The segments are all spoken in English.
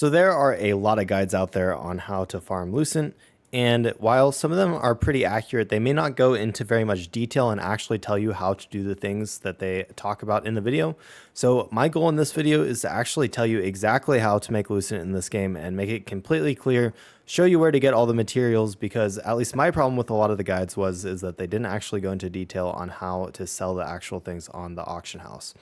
So there are a lot of guides out there on how to farm Lucent, and while some of them are pretty accurate, they may not go into very much detail and actually tell you how to do the things that they talk about in the video. So my goal in this video is to actually tell you exactly how to make Lucent in this game and make it completely clear, show you where to get all the materials, because at least my problem with a lot of the guides is that they didn't actually go into detail on how to sell the actual things on the auction house.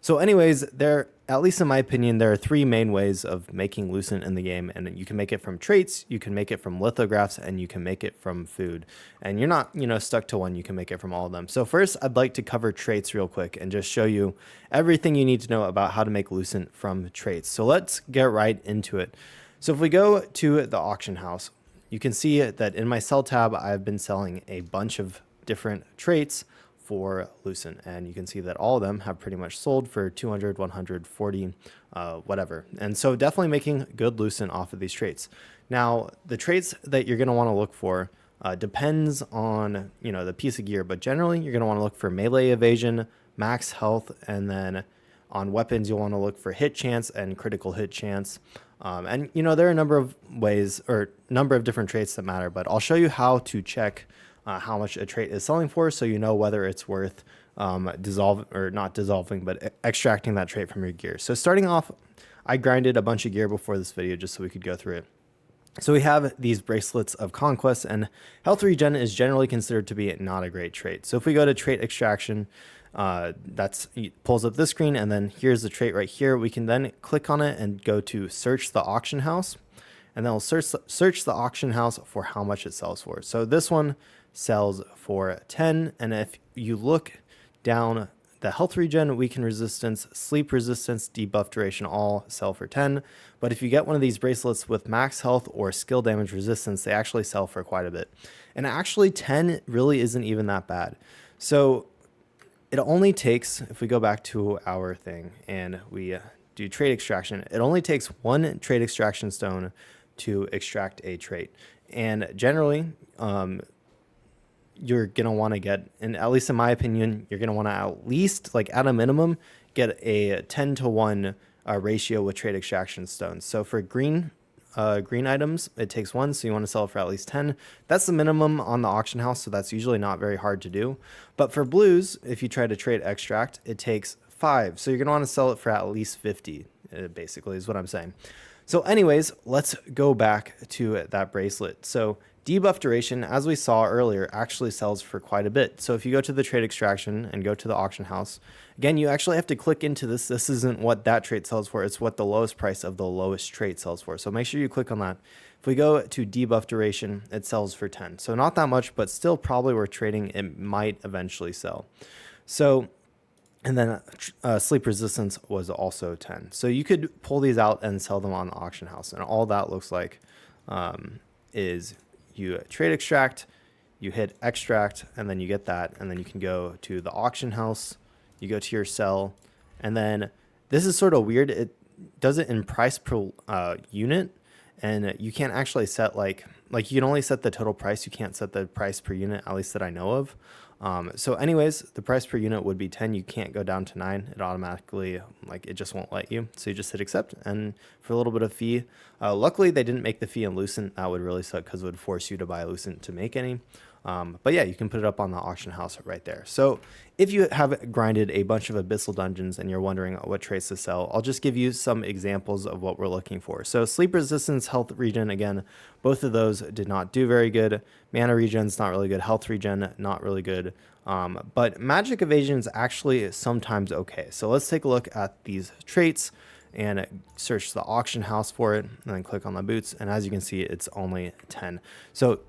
So anyways, at least in my opinion, there are three main ways of making Lucent in the game, and you can make it from traits, you can make it from lithographs, and you can make it from food. And you're not, stuck to one, you can make it from all of them. So first, I'd like to cover traits real quick and just show you everything you need to know about how to make Lucent from traits. So let's get right into it. So if we go to the auction house, you can see that in my sell tab, I've been selling a bunch of different traits for Lucent, and you can see that all of them have pretty much sold for 200, 140, whatever. And so definitely making good Lucent off of these traits. Now, the traits that you're going to want to look for depends on, the piece of gear, but generally you're going to want to look for melee evasion, max health, and then on weapons, you'll want to look for hit chance and critical hit chance. And there are a number of ways or number of different traits that matter, but I'll show you how to check how much a trait is selling for, so you know whether it's worth not dissolving, but extracting that trait from your gear. So starting off, I grinded a bunch of gear before this video just so we could go through it. So we have these bracelets of conquest, and health regen is generally considered to be not a great trait. So if we go to trait extraction, it pulls up this screen, and then here's the trait right here. We can then click on it and go to search the auction house, and then we'll search the auction house for how much it sells for. So this one sells for 10, and if you look down, the health regen, weaken resistance, sleep resistance, debuff duration all sell for 10. But if you get one of these bracelets with max health or skill damage resistance, they actually sell for quite a bit. And actually 10 really isn't even that bad. So it only takes, if we go back to our thing and we do trait extraction, it only takes one trait extraction stone to extract a trait. And generally, you're going to want to get, and at least in my opinion, you're going to want to at least, like at a minimum, get a 10-to-1 ratio with trait extraction stones. So for green items, it takes 1, so you want to sell it for at least 10. That's the minimum on the auction house, so that's usually not very hard to do. But for blues, if you try to trait extract, it takes 5, so you're going to want to sell it for at least 50, basically, is what I'm saying. So anyways, let's go back to that bracelet. So debuff duration, as we saw earlier, actually sells for quite a bit. So if you go to the trait extraction and go to the auction house, again, you actually have to click into this. This isn't what that trait sells for. It's what the lowest price of the lowest trait sells for. So make sure you click on that. If we go to debuff duration, it sells for 10. So not that much, but still probably worth trading. It might eventually sell. So, and then sleep resistance was also 10. So you could pull these out and sell them on the auction house. And all that looks like is you trait extract, you hit extract, and then you get that. And then you can go to the auction house, you go to your sell, and then this is sort of weird. It does it in price per unit, and you can't actually set like you can only set the total price. You can't set the price per unit, at least that I know of. So anyways, the price per unit would be 10. You can't go down to 9. It automatically, it just won't let you. So you just hit accept, and for a little bit of fee. Luckily, they didn't make the fee in Lucent. That would really suck because it would force you to buy Lucent to make any. But yeah, you can put it up on the auction house right there. So if you have grinded a bunch of abyssal dungeons and you're wondering what traits to sell, I'll just give you some examples of what we're looking for. So sleep resistance, health regen, again, both of those did not do very good. Mana regen's not really good. Health regen, not really good. But magic evasion is actually sometimes okay. So let's take a look at these traits and search the auction house for it, and then click on the boots. And as you can see, it's only 10. So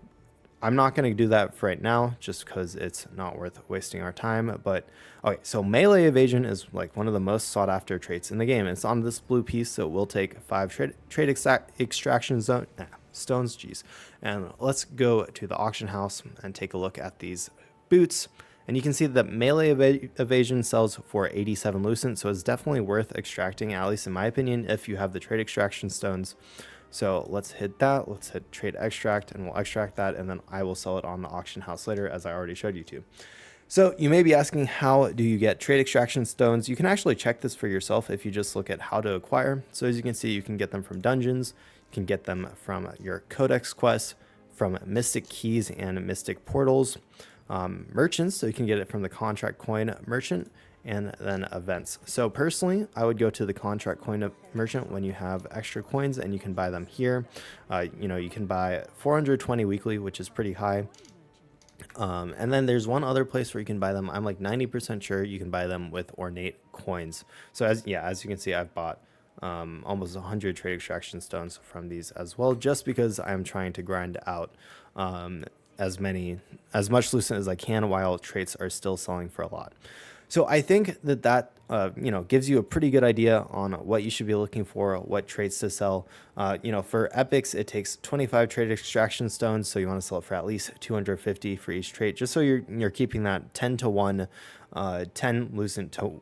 I'm not going to do that for right now just because it's not worth wasting our time. But okay, so melee evasion is like one of the most sought after traits in the game. It's on this blue piece, so it will take 5 trait extraction stones. Geez. And let's go to the auction house and take a look at these boots. And you can see that melee evasion sells for 87 Lucent, so it's definitely worth extracting, at least in my opinion, if you have the trait extraction stones. So let's hit that. Let's hit trait extract, and we'll extract that, and then I will sell it on the auction house later, as I already showed you to. So you may be asking, how do you get trade extraction stones? You can actually check this for yourself if you just look at how to acquire. So as you can see, you can get them from dungeons, you can get them from your codex quests, from mystic keys and mystic portals, merchants, so you can get it from the contract coin merchant, and then events. So personally, I would go to the contract coin merchant when you have extra coins, and you can buy them here. You can buy 420 weekly, which is pretty high. And then there's one other place where you can buy them. I'm like 90% sure you can buy them with ornate coins. So as you can see, I've bought almost 100 trade extraction stones from these as well, just because I'm trying to grind out as much Lucent as I can while traits are still selling for a lot. So I think that gives you a pretty good idea on what you should be looking for, what traits to sell. For epics, it takes 25 trade extraction stones, so you want to sell it for at least 250 for each trait, just so you're keeping that 10 to 1, 10 Lucent to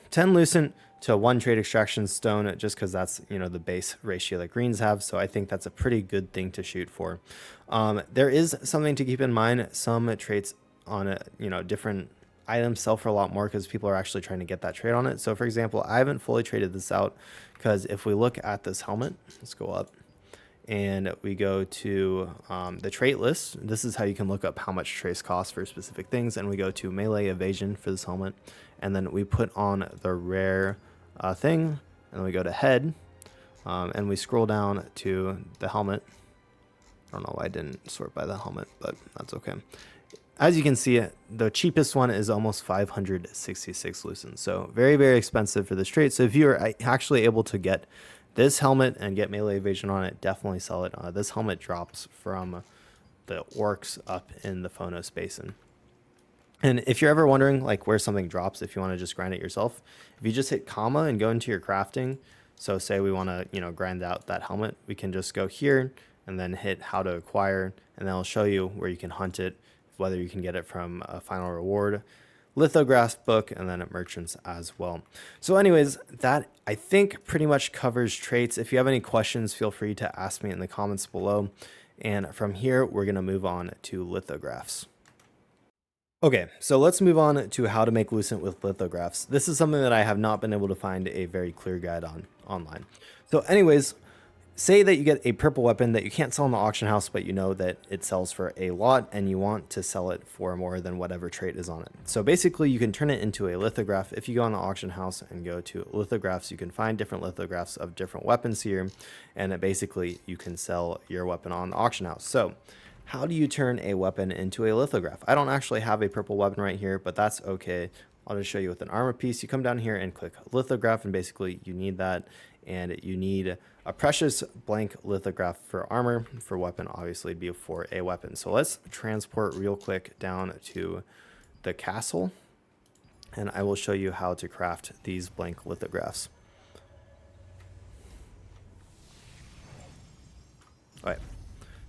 10 Lucent to 1 trade extraction stone, just because that's the base ratio that greens have. So I think that's a pretty good thing to shoot for. There is something to keep in mind. Some traits on different items sell for a lot more because people are actually trying to get that trade on it. So for example, I haven't fully traded this out, because if we look at this helmet, let's go up and we go to the trait list. This is how you can look up how much traits cost for specific things, and we go to melee evasion for this helmet, and then we put on the rare thing, and then we go to head, and we scroll down to the helmet. I don't know why I didn't sort by the helmet, but that's okay. As you can see, the cheapest one is almost 566 Lucent. So very, very expensive for this trait. So if you are actually able to get this helmet and get melee evasion on it, definitely sell it. This helmet drops from the orcs up in the Phonos Basin. And if you're ever wondering like where something drops, if you want to just grind it yourself, if you just hit comma and go into your crafting, so say we want to grind out that helmet, we can just go here and then hit how to acquire, and then I'll show you where you can hunt it, whether you can get it from a final reward, lithographs book, and then at merchants as well. So anyways, that I think pretty much covers traits. If you have any questions, feel free to ask me in the comments below. And from here, we're going to move on to lithographs. Okay, so let's move on to how to make Lucent with lithographs. This is something that I have not been able to find a very clear guide on online. So anyways, say that you get a purple weapon that you can't sell in the auction house, but you know that it sells for a lot and you want to sell it for more than whatever trait is on it. So basically you can turn it into a lithograph. If you go on the auction house and go to lithographs, you can find different lithographs of different weapons here, and basically you can sell your weapon on the auction house. So how do you turn a weapon into a lithograph? I don't actually have a purple weapon right here, but that's okay. I'll just show you with an armor piece. You come down here and click lithograph, and basically you need that, and you need a precious blank lithograph for armor. For weapon, obviously, it'd be for a weapon. So let's transport real quick down to the castle, and I will show you how to craft these blank lithographs. All right.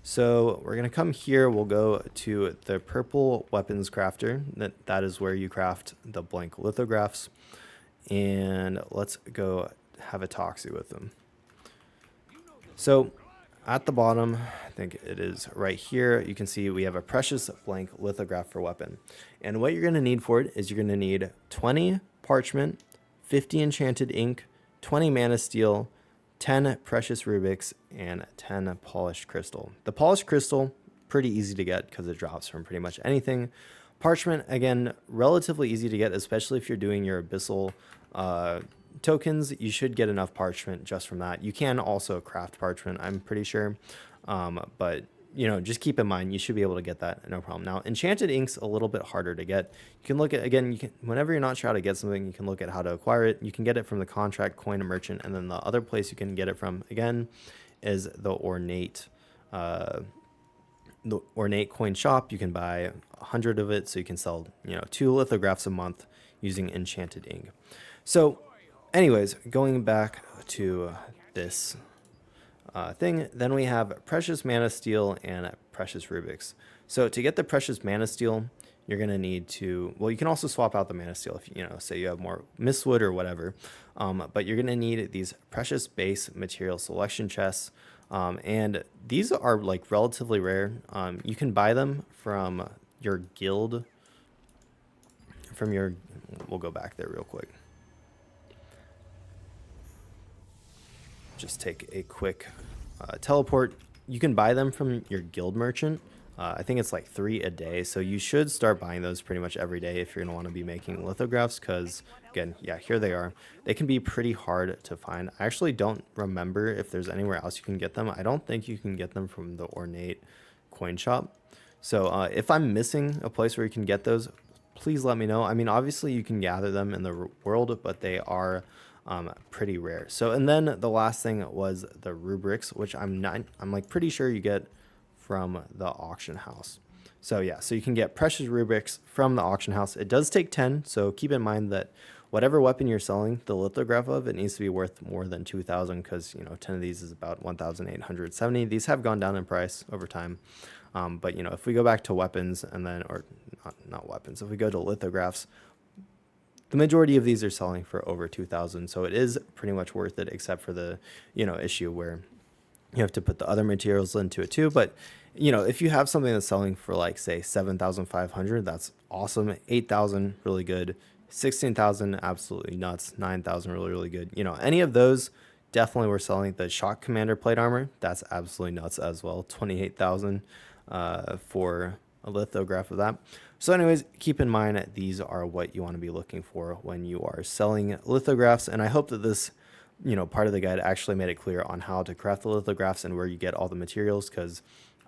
So we're going to come here. We'll go to the purple weapons crafter. That is where you craft the blank lithographs. And let's go have a talksy with them. So at the bottom, I think it is right here, you can see we have a precious blank lithograph for weapon. And what you're going to need for it is you're going to need 20 parchment, 50 enchanted ink, 20 mana steel, 10 precious rubics, and 10 polished crystal. The polished crystal, pretty easy to get because it drops from pretty much anything. Parchment, again, relatively easy to get, especially if you're doing your abyssal tokens. You should get enough parchment just from that. You can also craft parchment, I'm pretty sure, but just keep in mind you should be able to get that, no problem. Now enchanted ink's a little bit harder to get. You can look at, again, whenever you're not sure how to get something, you can look at how to acquire it. You can get it from the contract coin merchant, and then the other place you can get it from again is the ornate coin shop. You can buy 100 of it, so you can sell 2 lithographs a month using enchanted ink. So anyways, going back to this thing, then we have precious mana steel and precious rubics. So to get the precious mana steel, you're going to need to, well, you can also swap out the mana steel if say you have more mistwood or whatever, but you're going to need these precious base material selection chests, and these are like relatively rare. You can buy them from your guild, from your, we'll go back there real quick. Just take a quick teleport. You can buy them from your guild merchant. I think it's like 3 a day, so you should start buying those pretty much every day if you're going to want to be making lithographs, because again, yeah, here they are. They can be pretty hard to find. I actually don't remember if there's anywhere else you can get them. I don't think you can get them from the Ornate coin shop. So if I'm missing a place where you can get those, please let me know. I mean, obviously you can gather them in the world, but they are pretty rare. So, and then the last thing was the rubrics, which I'm like pretty sure you get from the auction house. So yeah, so you can get precious rubrics from the auction house. It does take 10, so keep in mind that whatever weapon you're selling the lithograph of, it needs to be worth more than 2,000, because, you know, 10 of these is about 1,870. These have gone down in price over time. But, you know, if we go back to weapons and then, or not weapons, if we go to lithographs, the majority of these are selling for over 2,000. So it is pretty much worth it, except for the, you know, issue where you have to put the other materials into it too. But, you know, if you have something that's selling for like, say, 7,500, that's awesome. 8,000, really good. 16,000, absolutely nuts. 9,000, really, really good. You know, any of those definitely were selling. The Shock Commander plate armor, that's absolutely nuts as well. 28,000 for a lithograph of that. So anyways, keep in mind these are what you want to be looking for when you are selling lithographs. And I hope that this, you know, part of the guide actually made it clear on how to craft the lithographs and where you get all the materials, because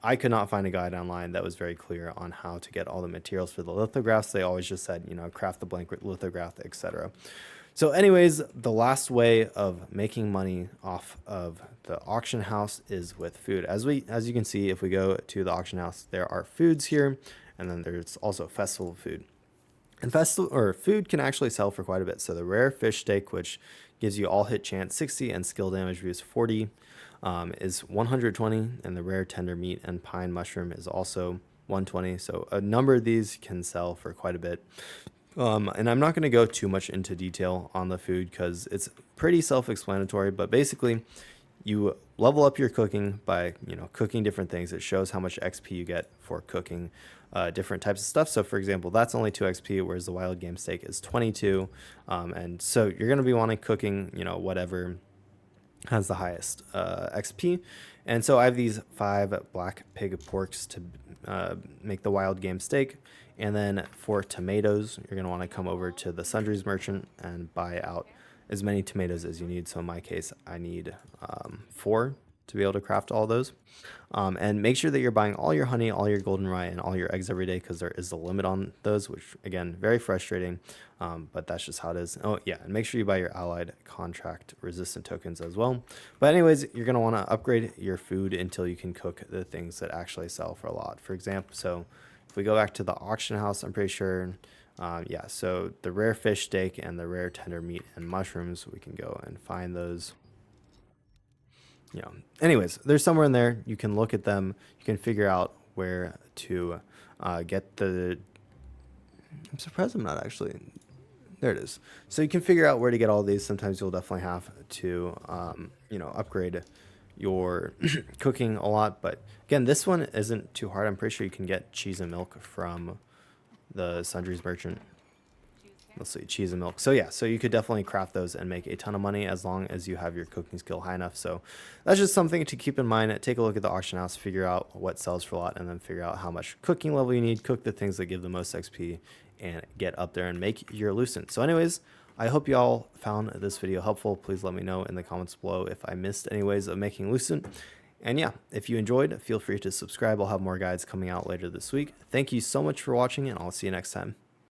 I could not find a guide online that was very clear on how to get all the materials for the lithographs. They always just said, you know, craft the blank lithograph, etc. So anyways, the last way of making money off of the auction house is with food. As you can see, if we go to the auction house, there are foods here, and then there's also festival food. And food can actually sell for quite a bit. So the rare fish steak, which gives you all hit chance 60 and skill damage boost 40, is 120, and the rare tender meat and pine mushroom is also 120. So a number of these can sell for quite a bit. And I'm not going to go too much into detail on the food because it's pretty self-explanatory, but basically you level up your cooking by, you know, cooking different things. It shows how much XP you get for cooking different types of stuff. So for example, that's only 2 XP, whereas the wild game steak is 22. And so you're going to be wanting cooking, you know, whatever has the highest XP. And so I have these 5 black pig porks to make the wild game steak. And then for tomatoes, you're going to want to come over to the sundries merchant and buy out as many tomatoes as you need. So in my case, I need 4 to be able to craft all those. And make sure that you're buying all your honey, all your golden rye, and all your eggs every day, because there is a limit on those, which again, very frustrating, but that's just how it is. Oh yeah, and make sure you buy your allied contract resistant tokens as well. But anyways, you're going to want to upgrade your food until you can cook the things that actually sell for a lot. For example, so if we go back to the auction house, I'm pretty sure, yeah, so the rare fish steak and the rare tender meat and mushrooms, we can go and find those. You know, anyways, there's somewhere in there. You can look at them. You can figure out where to get the... I'm surprised I'm not actually... There it is. So you can figure out where to get all these. Sometimes you'll definitely have to, you know, upgrade your cooking a lot. But again, this one isn't too hard. I'm pretty sure you can get cheese and milk from the sundries merchant. Let's see, cheese and milk. So yeah, so you could definitely craft those and make a ton of money as long as you have your cooking skill high enough. So that's just something to keep in mind. Take a look at the auction house, figure out what sells for a lot, and then figure out how much cooking level you need. Cook the things that give the most XP and get up there and make your Lucent. So anyways, I hope you all found this video helpful. Please let me know in the comments below if I missed any ways of making Lucent. And yeah, if you enjoyed, feel free to subscribe. I'll have more guides coming out later this week. Thank you so much for watching, and I'll see you next time.